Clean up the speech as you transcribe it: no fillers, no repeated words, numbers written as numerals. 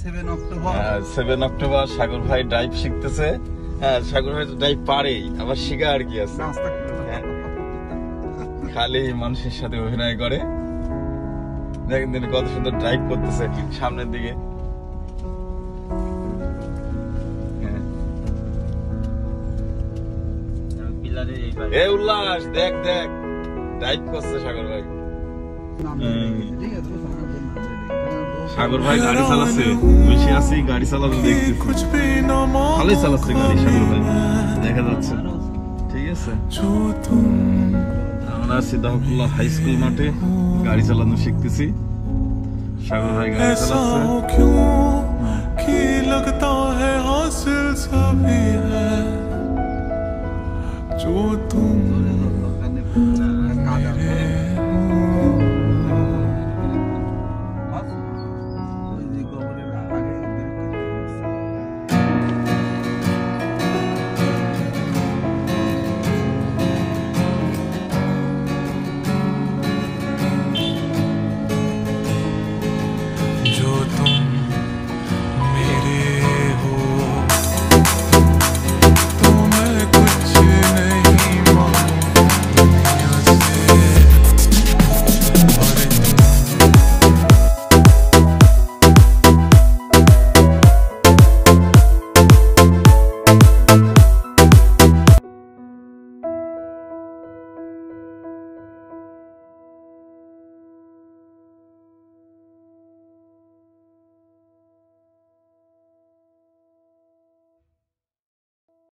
7 October সাগর ভাই drive শিখতেছে। হ্যাঁ, সাগর ভাই ড্রাইভ পারেই, আবার শিখা আর কি আছে, খালি মানুষের সাথে অভিনয় করে। দেখেন তিনি কত সুন্দর ড্রাইভ করতেছে সামনের দিকে। এ উল্লাস, দেখ দেখ ড্রাইভ করছে সাগর ভাই। সাগর ভাই গাড়ি চালাচ্ছে, বসে আছি গাড়ি চালাতে দেখতেছি, ভালোই চালাচ্ছে গাড়ি সাগর ভাই, দেখা যাচ্ছে। ঠিক আছে, আমরা আছি দাহকুল্লাহ হাই স্কুল মাঠে, গাড়ি চালানো শিখতেছি। সাগর ভাই গাড়ি চালাচ্ছে।